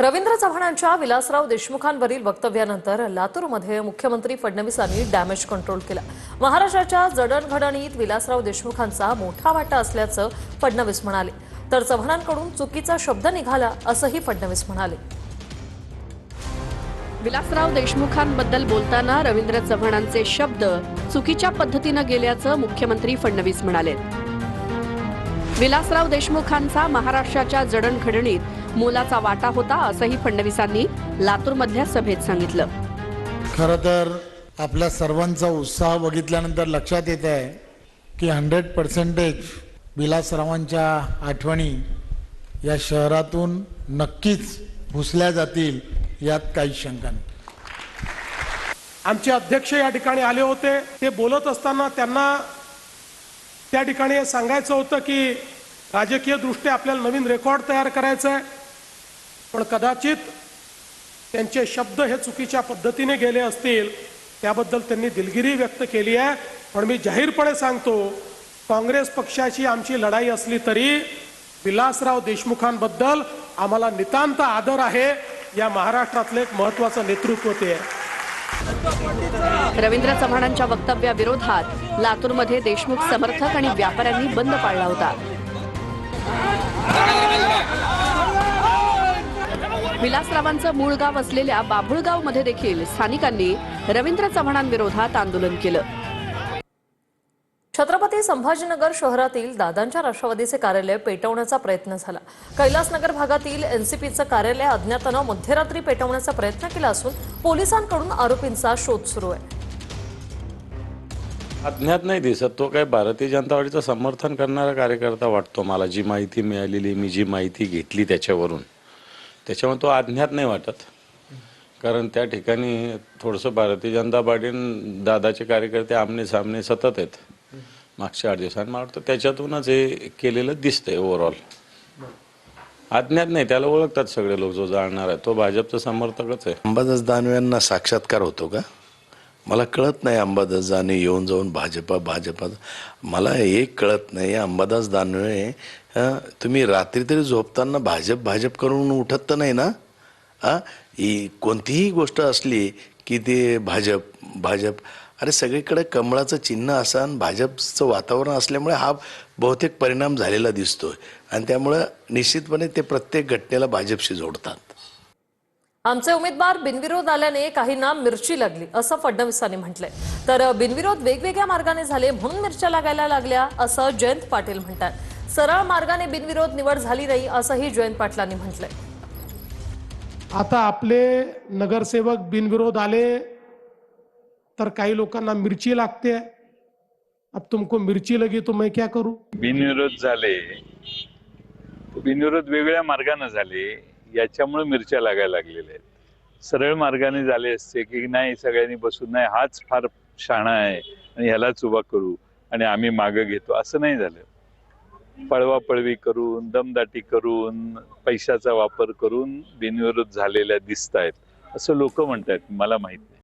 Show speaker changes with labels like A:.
A: रवींद्र चव्हाणांच्या विलासराव देशमुखांवरील वक्तव्यानंतर लातूरमध्ये मुख्यमंत्री फडणवीसांनी डॅमेज कंट्रोल केला। महाराष्ट्राच्या जडणघडणीत विलासराव देशमुखांचा मोठा वाटा असल्याचं फडणवीस म्हणाले, तर चव्हाणांकडून चुकीचा शब्द निघाला असंही फडणवीस म्हणाले।
B: विलासराव देशमुखांबद्दल बोलताना रवींद्र चव्हाणांचे शब्द चुकीच्या पद्धतीने गेल्याचं मुख्यमंत्री फडणवीस म्हणाले। विलासराव देशमुखांचा महाराष्ट्राच्या जडणघडणीत मोलाचा वाटा होता असंही फडणवीसांनी लातूरमधल्या सभेत सांगितलं।
C: खरं तर आपल्या सर्वांचा उत्साह बघितल्यानंतर लक्षात येत आहे की 100% विलासरावांच्या आठवणी या शहरातून नक्कीच पुसल्या जातील, यात काही शंका नाही।
D: आमचे अध्यक्ष या ठिकाणी आले होते, ते बोलत असताना त्यांना त्या ठिकाणी हे सांगायचं होतं की राजकीय दृष्ट्या आपल्याला नवीन रेकॉर्ड तयार करायचा आहे, पण कदाचित त्यांचे शब्द हे चुकीच्या पद्धतीने गेले असतील, त्याबद्दल त्यांनी दिलगिरी व्यक्त केली आहे। पण मी जाहीरपणे सांगतो, काँग्रेस पक्षाची आमची लढाई असली तरी विलासराव देशमुखांबद्दल आम्हाला नितांत आदर आहे। या महाराष्ट्रातले एक महत्त्वाचं नेतृत्व ते आहे।
B: रवींद्र चव्हाणांच्या वक्तव्याविरोधात लातूरमध्ये देशमुख समर्थक आणि व्यापाऱ्यांनी बंद पाळला होता। विलासरावांचं मूळ गाव असलेल्या बाभुळगावमध्ये देखील स्थानिकांनी रवींद्र चव्हाणांविरोधात आंदोलन केलं।
A: छत्रपती संभाजीनगर शहरातील दादांच्या राष्ट्रवादीचे कार्यालय पेटवण्याचा प्रयत्न झाला। कैलासनगर भागातील एनसीपीचं कार्यालय अज्ञातानं मध्यरात्री पेटवण्याचा प्रयत्न केला असून पोलिसांकडून आरोपींचा शोध सुरू आहे।
E: अज्ञात नाही दिसत, तो काय भारतीय जनता पार्टीचं समर्थन करणारा कार्यकर्ता वाटतो मला। जी माहिती मिळालेली, मी जी माहिती घेतली त्याच्यावरून, त्याच्यामुळे तो अज्ञात नाही वाटत। कारण त्या ठिकाणी थोडंसं भारतीय जनता पार्टी दादाचे कार्यकर्ते आमने सामने सतत आहेत मागच्या 8 दिवसांनी। मला वाटतं त्याच्यातूनच हे केलेलं दिसतंय। ओव्हरऑल अज्ञात नाही, त्याला ओळखतात सगळे लोक। जो जाणणार आहे तो भाजपचा समर्थकच आहे।
F: अंबादास दानवेंना साक्षात्कार होतो का मला कळत नाही। अंबादास दानवे येऊन जाऊन भाजपा मला एक कळत नाही। अंबादास दानवे तुम्ही रात्री तरी झोपताना भाजप करून उठत तर नाही ना? ही कोणतीही गोष्ट असली की ते भाजप अरे सगळीकडे कमळाचं चिन्ह असं भाजपचं वातावरण असल्यामुळे हा बहुतेक परिणाम झालेला दिसतोय, आणि त्यामुळे निश्चितपणे ते प्रत्येक घटनेला भाजपशी जोडतात।
A: आमचे उमेदवार बिनविरोध आल्याने काहींना मिरची लागली असं फडणवीसांनी म्हटलंय, तर बिनविरोध वेगवेगळ्या मार्गाने झाले म्हणून मिरच्या लागायला लागल्या असं जयंत पाटील म्हणतात। सरळ मार्गाने बिनविरोध निवड झाली नाही असंही जयंत पाटलांनी म्हटलंय।
D: आता आपले नगरसेवक बिनविरोध आले तर काही लोकांना मिरची लागते। अब तुमको मिर्ची लगी तो मैं क्या करूं?
G: बिनविरोध झाले, बिनविरोध वेगळ्या मार्गाने झाले, याच्यामुळे मिरच्या लागायला लागलेल्या आहेत। सरळ मार्गाने झाले असते की नाही सगळ्यांनी बसून नाही हाच फार शाणा आहे आणि ह्यालाच उभा करू आणि आम्ही मागे घेतो, असं नाही झालं। पळवापळवी करून, दमदाटी करून, पैशाचा वापर करून बिनविरोध झालेल्या दिसत आहेत असं लोक म्हणतात, मला माहित नाही।